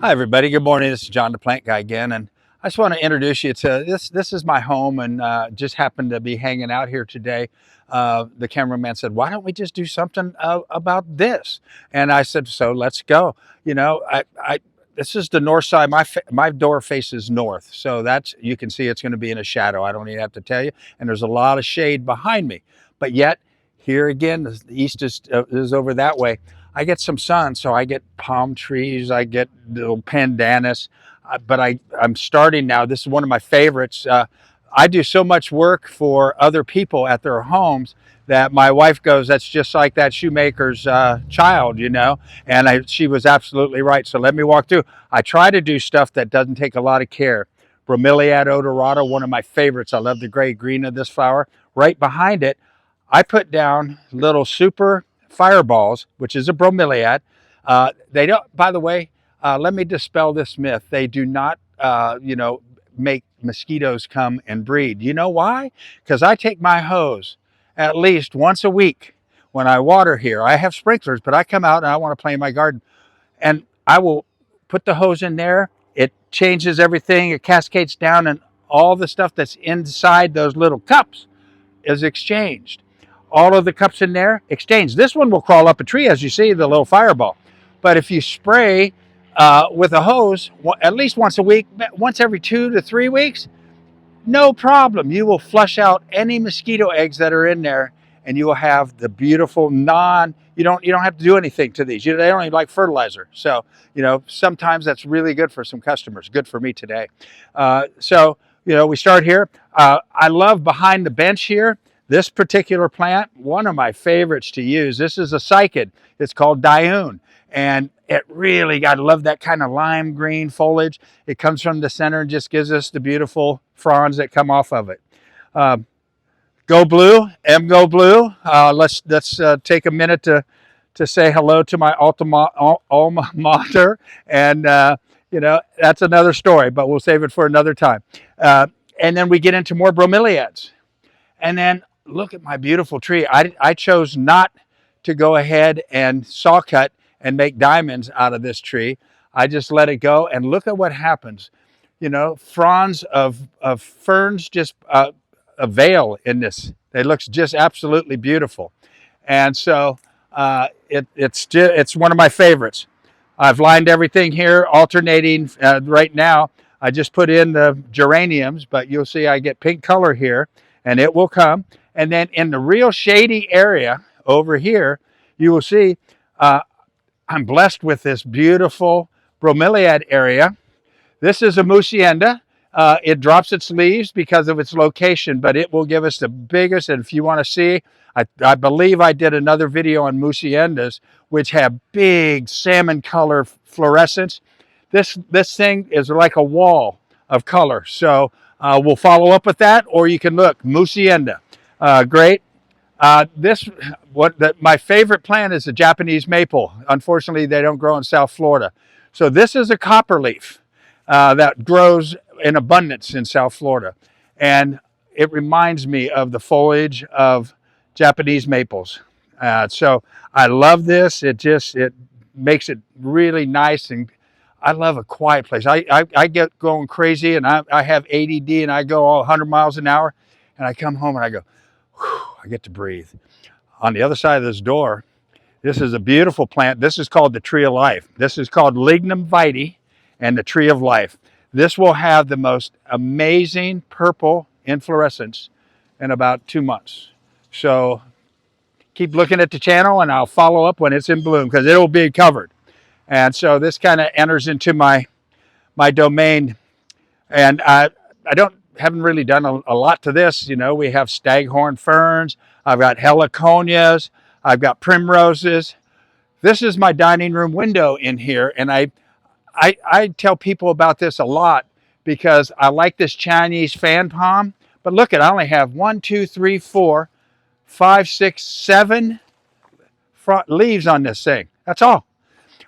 Hi everybody, good morning. This is John the Plant Guy again, and I just want to introduce you to this. This is my home, and just happened to be hanging out here today. The cameraman said, "Why don't we just do something about this?" And I said, "So let's go." You know, this is the north side. My door faces north, so that's, you can see it's going to be in a shadow. I don't even have to tell you. And there's a lot of shade behind me, but yet here again, the east is over that way. I get some sun, so I get palm trees, I get little pandanus, but I'm starting now. This is one of my favorites. I do so much work for other people at their homes that my wife goes, "That's just like that shoemaker's child, you know?" And she was absolutely right. So let me walk through. I try to do stuff that doesn't take a lot of care. Bromeliad odorata, one of my favorites. I love the gray green of this flower. Right behind it, I put down little super fireballs, which is a bromeliad. They don't, by the way, let me dispel this myth. They do not, make mosquitoes come and breed. You know why? Because I take my hose at least once a week when I water here. I have sprinklers, but I come out and I want to play in my garden, and I will put the hose in there. It changes everything. It cascades down, and all the stuff that's inside those little cups is exchanged. All of the cups in there exchange. This one will crawl up a tree, as you see, the little fireball. But if you spray with a hose at least once a week, once every 2 to 3 weeks, no problem. You will flush out any mosquito eggs that are in there, and you will have the beautiful you don't have to do anything to these. They don't even like fertilizer. So, sometimes that's really good for some customers. Good for me today. We start here. I love behind the bench here, this particular plant, one of my favorites to use. This is a cycad. It's called Dioon. And it really, I love that kind of lime green foliage. It comes from the center and just gives us the beautiful fronds that come off of it. Go blue, Go blue. Let's take a minute to say hello to my alma mater, and that's another story, but we'll save it for another time. And then we get into more bromeliads, and then look at my beautiful tree. I chose not to go ahead and saw cut and make diamonds out of this tree. I just let it go, and look at what happens. Fronds of ferns just a veil in this. It looks just absolutely beautiful. And so it's one of my favorites. I've lined everything here, alternating right now. I just put in the geraniums, but you'll see I get pink color here, and it will come. And then in the real shady area over here, you will see I'm blessed with this beautiful bromeliad area. This is a musienda. It drops its leaves because of its location, but it will give us the biggest. And if you want to see, I believe I did another video on musiendas, which have big salmon color fluorescence. This thing is like a wall of color. So we'll follow up with that, or you can look musienda. Great. My favorite plant is the Japanese maple. Unfortunately, they don't grow in South Florida. So this is a copperleaf that grows in abundance in South Florida, and it reminds me of the foliage of Japanese maples. So I love this. It makes it really nice, and I love a quiet place. I get going crazy, and I have ADD, and I go all 100 miles an hour, and I come home and I go, whew, I get to breathe. On the other side of this door, this is a beautiful plant. This is called the Tree of Life. This is called Lignum vitae and the Tree of Life. This will have the most amazing purple inflorescence in about 2 months. So keep looking at the channel, and I'll follow up when it's in bloom, because it will be covered. And so this kind of enters into my domain. And I haven't really done a lot to this. We have staghorn ferns. I've got heliconias. I've got primroses. This is my dining room window in here, and I tell people about this a lot because I like this Chinese fan palm. But look I only have 1, 2, 3, 4, 5, 6, 7 leaves on this thing. That's all.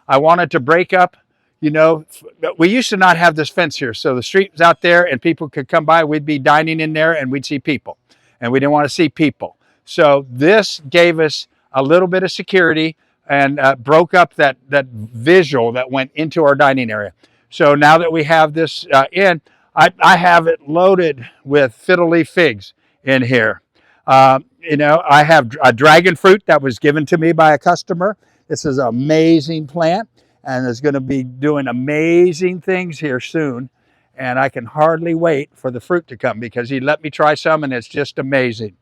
I wanted to break up. We used to not have this fence here, so the street was out there and people could come by. We'd be dining in there and we'd see people, and we didn't want to see people. So this gave us a little bit of security and broke up that visual that went into our dining area. So now that we have this I have it loaded with fiddle leaf figs in here. You know, I have a dragon fruit that was given to me by a customer. This is an amazing plant and is going to be doing amazing things here soon. And I can hardly wait for the fruit to come because he let me try some and it's just amazing.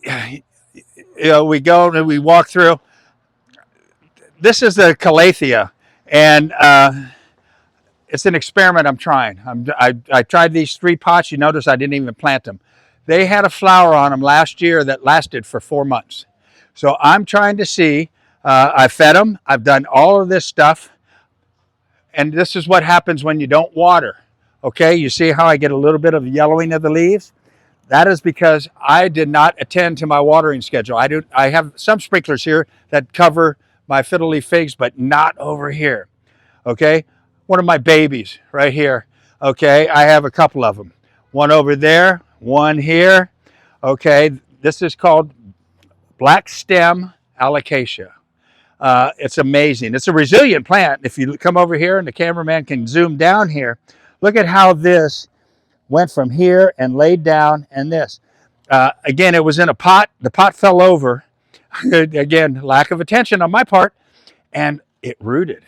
You know, we go and we walk through. This is the calathea, and it's an experiment I'm trying. I tried these 3 pots. You notice I didn't even plant them. They had a flower on them last year that lasted for 4 months. So I'm trying to see. I fed them. I've done all of this stuff. And this is what happens when you don't water. Okay, you see how I get a little bit of yellowing of the leaves? That is because I did not attend to my watering schedule. I have some sprinklers here that cover my fiddle leaf figs, but not over here. Okay, one of my babies right here. Okay, I have a couple of them. One over there, one here. Okay, this is called black stem alocasia. It's amazing. It's a resilient plant. If you come over here and the cameraman can zoom down here, look at how this went from here and laid down and this. Again, it was in a pot. The pot fell over. Again, lack of attention on my part, and it rooted.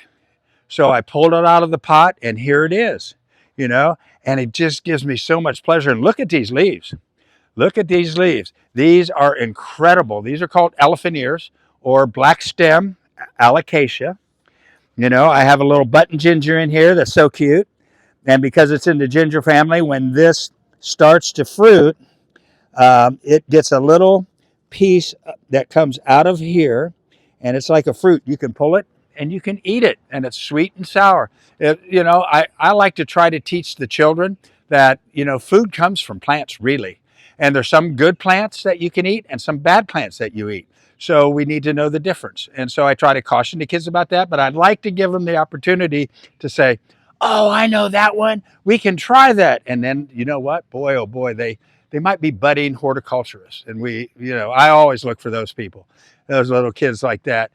So I pulled it out of the pot and here it is, you know, and it just gives me so much pleasure. And look at these leaves. Look at these leaves. These are incredible. These are called elephant ears or black stem alocasia. You know, I have a little button ginger in here that's so cute. And because it's in the ginger family, when this starts to fruit, it gets a little piece that comes out of here, and it's like a fruit. You can pull it and you can eat it, and it's sweet and sour. You know, I like to try to teach the children that, you know, food comes from plants, really. And there's some good plants that you can eat and some bad plants that you eat. So we need to know the difference. And so I try to caution the kids about that, but I'd like to give them the opportunity to say, oh, I know that one. We can try that. And then, you know what? Boy, oh boy, they might be budding horticulturists. And we, you know, I always look for those people, those little kids like that.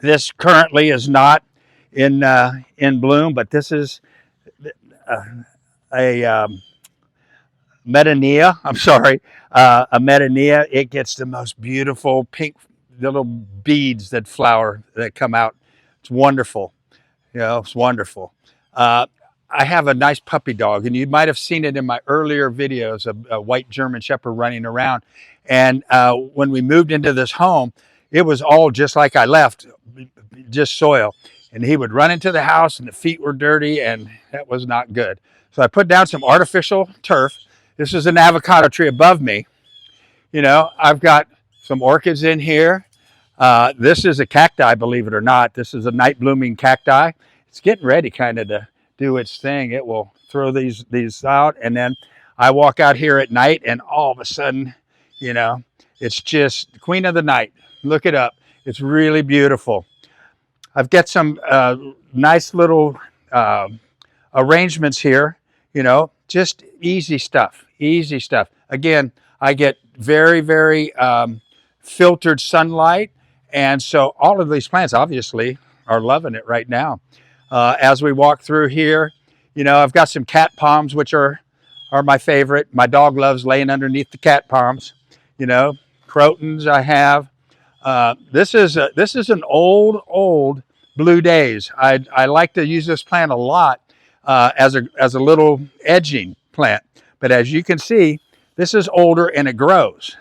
This currently is not in bloom, but this is a metanea. I'm sorry, a metanea. It gets the most beautiful pink little beads that flower that come out. It's wonderful. You know, it's wonderful. I have a nice puppy dog, and you might have seen it in my earlier videos, a white German Shepherd running around. And when we moved into this home, it was all just like I left, just soil. And he would run into the house and the feet were dirty, and that was not good. So I put down some artificial turf. This is an avocado tree above me. You know, I've got some orchids in here. This is a cacti, believe it or not. This is a night blooming cacti. It's getting ready kind of to do its thing. It will throw these out, and then I walk out here at night and all of a sudden, you know, it's just the queen of the night. Look it up. It's really beautiful. I've got some nice little arrangements here, you know, just easy stuff, easy stuff. Again, I get very, very filtered sunlight. And so all of these plants obviously are loving it right now. As we walk through here, you know, I've got some cat palms, which are my favorite. My dog loves laying underneath the cat palms. You know, crotons I have. This is an old Blue Days. I like to use this plant a lot as a little edging plant. But as you can see, this is older and it grows.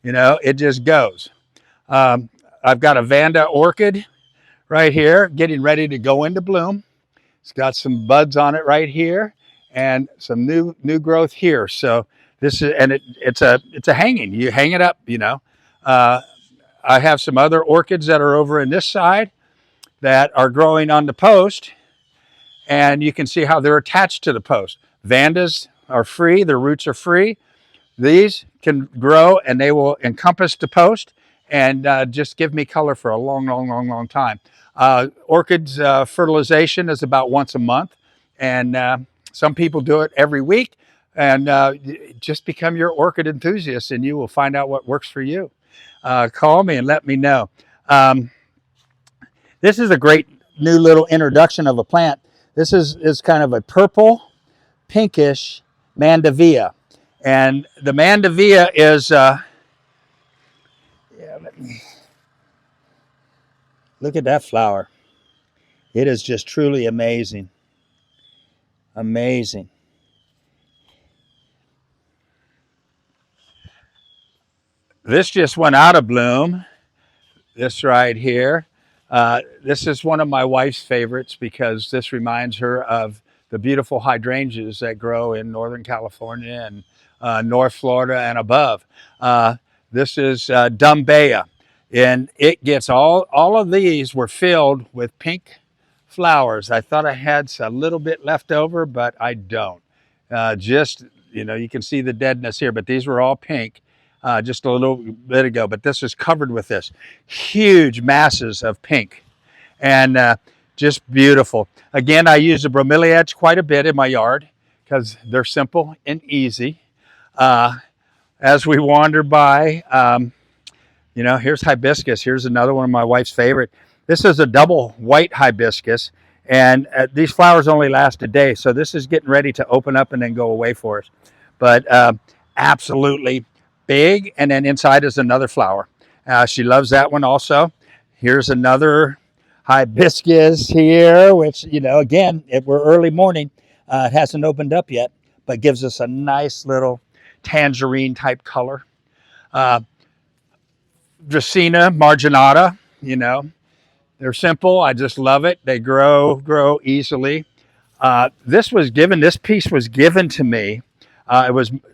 You know, it just goes. I've got a Vanda orchid right here getting ready to go into bloom. It's got some buds on it right here and some new growth here. So this is, and it's a hanging. You hang it up, you know. I have some other orchids that are over in this side that are growing on the post, and you can see how they're attached to the post. Vandas are free, their roots are free. These can grow and they will encompass the post and just give me color for a long time. Orchids fertilization is about once a month, and some people do it every week. and just become your orchid enthusiast, and you will find out what works for you. Call me and let me know. Um, this is a great new little introduction of a plant. This is kind of a purple, pinkish mandevilla. And the mandevilla is, yeah, let me look at that flower. It is just truly amazing. Amazing. This just went out of bloom. This right here. This is one of my wife's favorites because this reminds her of the beautiful hydrangeas that grow in Northern California and North Florida and above. This is Dumbaya, and it gets all of these were filled with pink flowers. I thought I had a little bit left over, but I don't. Just, you can see the deadness here, but these were all pink just a little bit ago. But this is covered with this huge masses of pink, and just beautiful. Again, I use the bromeliads quite a bit in my yard because they're simple and easy. As we wander by, here's hibiscus. Here's another one of my wife's favorite. This is a double white hibiscus, and these flowers only last a day, so this is getting ready to open up and then go away for us. But absolutely big, and then inside is another flower. She loves that one also. Here's another hibiscus here, which, again, we're early morning. It hasn't opened up yet, but gives us a nice little tangerine type color. Dracaena marginata, they're simple. I just love it. They grow easily. This piece was given to me.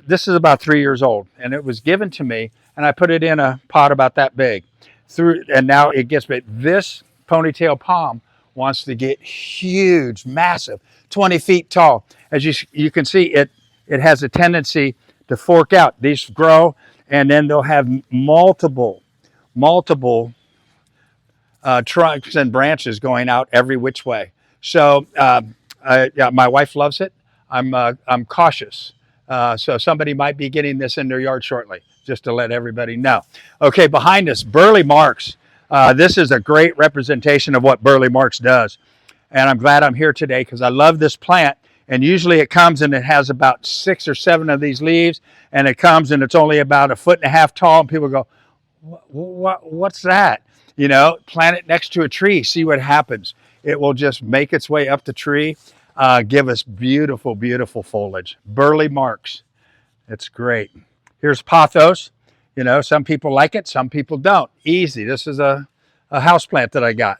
This is about 3 years old, and it was given to me, and I put it in a pot about that big. And now it gets big. This ponytail palm wants to get huge, massive, 20 feet tall. As you can see, it has a tendency to fork out. These grow, and then they'll have multiple trunks and branches going out every which way. So yeah, my wife loves it. I'm cautious. So somebody might be getting this in their yard shortly, just to let everybody know. Okay, behind us, Burley Marks. This is a great representation of what Burley Marks does. And I'm glad I'm here today because I love this plant. And usually it comes and it has about 6 or 7 of these leaves, and it comes and it's only about 1.5 feet tall, and people go, what's that? Plant it next to a tree, see what happens. It will just make its way up the tree, give us beautiful, beautiful foliage. Burley Marks, it's great. Here's pothos. Some people like it, some people don't. Easy. This is a house plant that I got.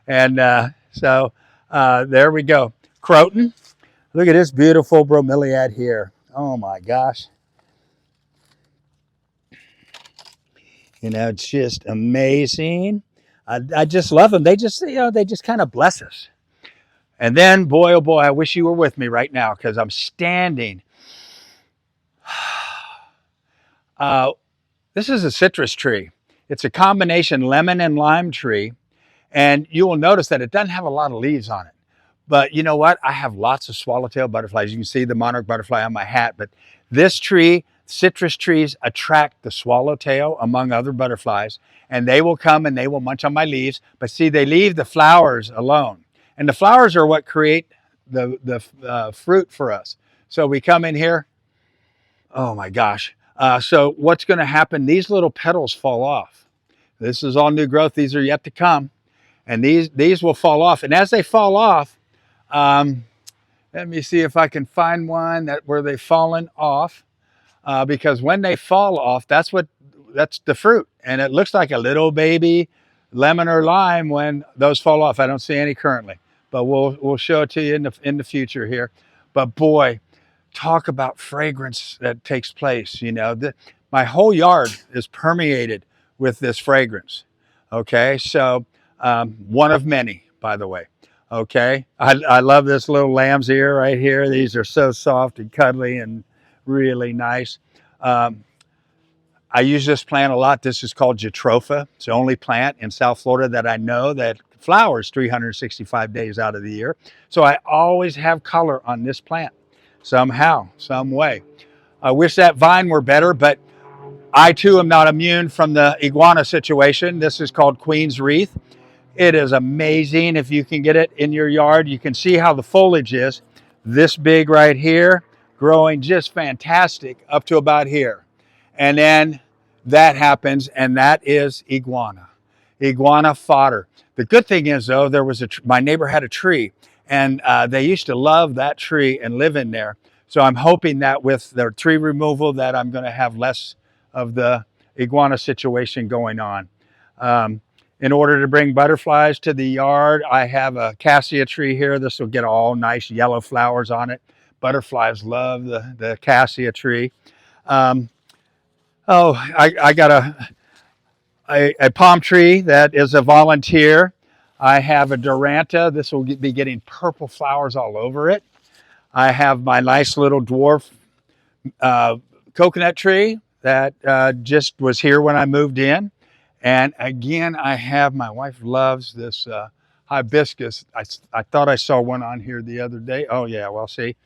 And so there we go. Croton. Look at this beautiful bromeliad here. Oh my gosh. It's just amazing. I just love them. They just kind of bless us. And then, boy, oh boy, I wish you were with me right now because I'm standing. This is a citrus tree. It's a combination lemon and lime tree. And you will notice that it doesn't have a lot of leaves on it. But you know what? I have lots of swallowtail butterflies. You can see the monarch butterfly on my hat. But this tree, citrus trees attract the swallowtail among other butterflies. And they will come and they will munch on my leaves. But see, they leave the flowers alone. And the flowers are what create the fruit for us. So we come in here. Oh my gosh. So what's going to happen? These little petals fall off. This is all new growth. These are yet to come. And these will fall off. And as they fall off, let me see if I can find one where they've fallen off. Because when they fall off, that's the fruit. And it looks like a little baby lemon or lime when those fall off. I don't see any currently, but we'll show it to you in the future here. But boy, talk about fragrance that takes place. My whole yard is permeated with this fragrance. Okay, so one of many, by the way. Okay, I love this little lamb's ear right here. These are so soft and cuddly and really nice. I use this plant a lot. This is called Jatropha. It's the only plant in South Florida that I know that flowers 365 days out of the year. So I always have color on this plant. somehow, some way. I wish that vine were better, but I too am not immune from the iguana situation. This is called Queen's Wreath. It is amazing if you can get it in your yard. You can see how the foliage is this big right here, growing just fantastic up to about here. And then that happens, and that is iguana fodder. The good thing is, though, there was my neighbor had a tree, and they used to love that tree and live in there. So I'm hoping that with their tree removal that I'm going to have less of the iguana situation going on. In order to bring butterflies to the yard, I have a cassia tree here. This will get all nice yellow flowers on it. Butterflies love the cassia tree. I got a palm tree that is a volunteer. I have a Duranta. This will be getting purple flowers all over it. I have my nice little dwarf coconut tree that just was here when I moved in. And again, I have, my wife loves this hibiscus. I thought I saw one on here the other day. Oh yeah, well see,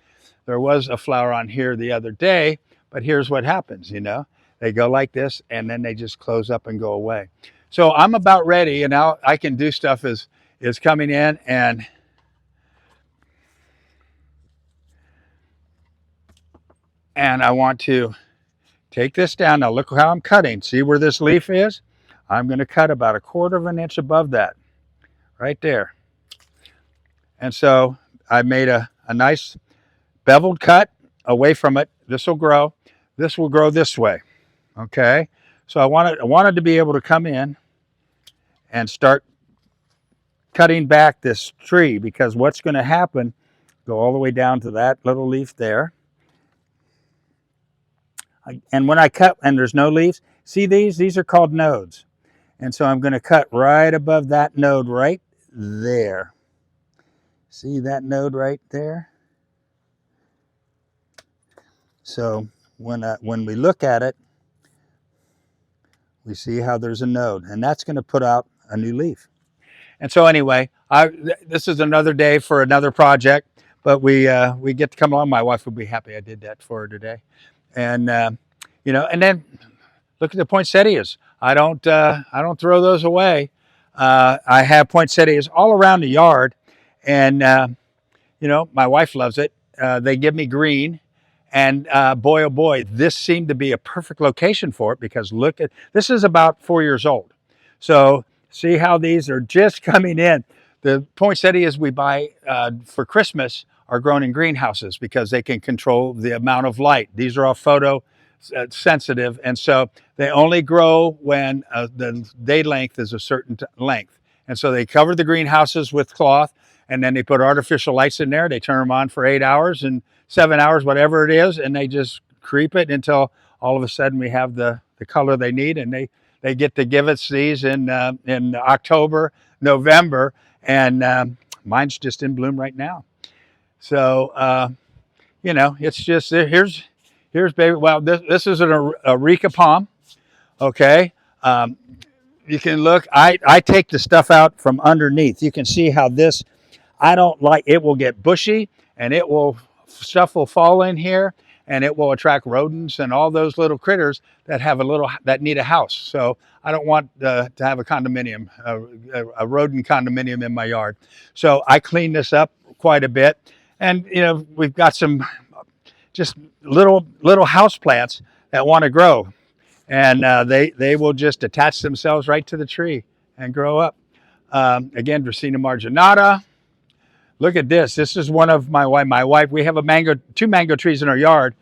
there was a flower on here the other day, but here's what happens, you know. They go like this and then they just close up and go away. So I'm about ready, and now I can do stuff is coming in, and I want to take this down. Now look how I'm cutting. See where this leaf is? I'm going to cut about 1/4 of an inch above that, right there. And so I made a nice beveled cut away from it. This will grow. This will grow this way. Okay. So I wanted to be able to come in and start cutting back this tree, because what's going to happen, go all the way down to that little leaf there. And when I cut and there's no leaves, see these are called nodes. And so I'm going to cut right above that node right there. See that node right there? So when we look at it, we see how there's a node, and that's going to put out a new leaf. And so anyway, this is another day for another project, but we get to come along. My wife would be happy I did that for her today. And you know, and then look at the poinsettias. I don't throw those away. I have poinsettias all around the yard, and you know, my wife loves it. They give me green, and boy, oh boy, this seemed to be a perfect location for it, because look at, this is about 4 years old. So see how these are just coming in. The poinsettias we buy for Christmas are grown in greenhouses because they can control the amount of light. These are all photo sensitive, and so they only grow when the day length is a certain length. And so they cover the greenhouses with cloth, and then they put artificial lights in there. They turn them on for 8 hours and 7 hours, whatever it is, and they just creep it until all of a sudden we have the color they need. And they get to give us these in October, November, and mine's just in bloom right now. So you know, it's just here's baby. Well, this is an areca palm. Okay, you can look. I take the stuff out from underneath. You can see how this, I don't like, it will get bushy, and stuff will fall in here, and it will attract rodents and all those little critters that need a house. So I don't want to have a condominium, a rodent condominium in my yard. So I clean this up quite a bit, and you know, we've got some just little house plants that want to grow, and they will just attach themselves right to the tree and grow up. Again, Dracaena marginata. Look at this. This is one of my wife. We have two mango trees in our yard.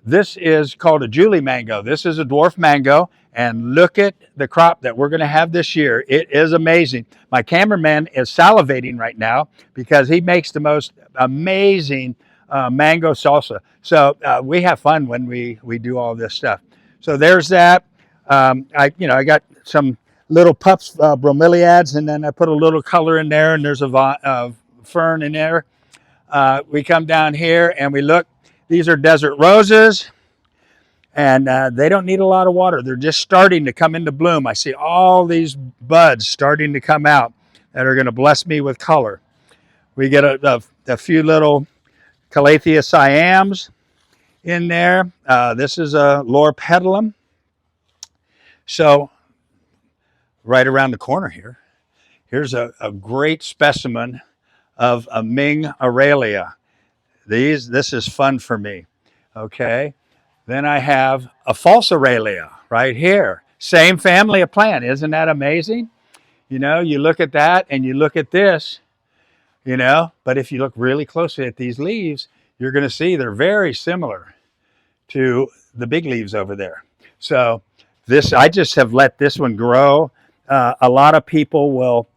This is called a Julie mango. This is a dwarf mango, and look at the crop that we're going to have this year. It is amazing. My cameraman is salivating right now because he makes the most amazing mango salsa. So we have fun when we do all this stuff. So there's that. I got some little pups, bromeliads, and then I put a little color in there, and there's a fern in there. We come down here and we look. These are desert roses, and they don't need a lot of water. They're just starting to come into bloom. I see all these buds starting to come out that are going to bless me with color. We get a few little Calathea siams in there. This is a loropetalum. So right around the corner here, here's a great specimen of a Ming Aurelia. This is fun for me. Okay. Then I have a false Aurelia right here. Same family of plant. Isn't that amazing? You know, you look at that and you look at this, you know, but if you look really closely at these leaves, you're going to see they're very similar to the big leaves over there. So this, I just have let this one grow. A lot of people will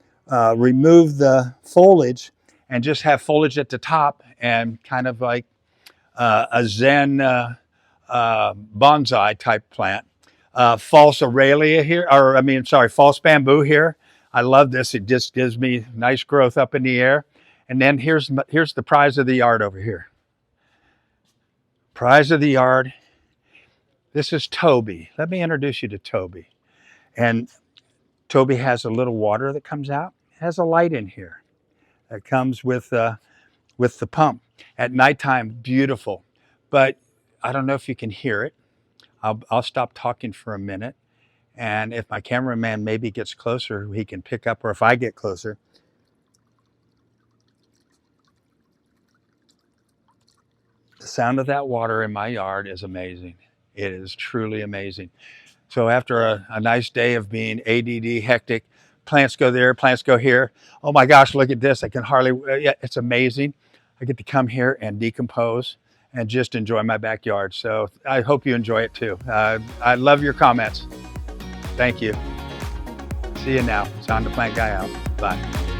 remove the foliage and just have foliage at the top and kind of like a Zen bonsai type plant. False Aurelia here, or I mean, sorry, false bamboo here. I love this. It just gives me nice growth up in the air. And then here's the prize of the yard over here. Prize of the yard. This is Toby. Let me introduce you to Toby. And Toby has a little water that comes out. It has a light in here that comes with the pump. At nighttime, beautiful. But I don't know if you can hear it. I'll stop talking for a minute. And if my cameraman maybe gets closer, he can pick up, or if I get closer. The sound of that water in my yard is amazing. It is truly amazing. So after a nice day of being ADD, hectic, plants go there, plants go here. Oh my gosh, look at this. I can hardly, yeah, it's amazing. I get to come here and decompose and just enjoy my backyard. So I hope you enjoy it too. I love your comments. Thank you. See you now. John the Plant Guy out. Bye.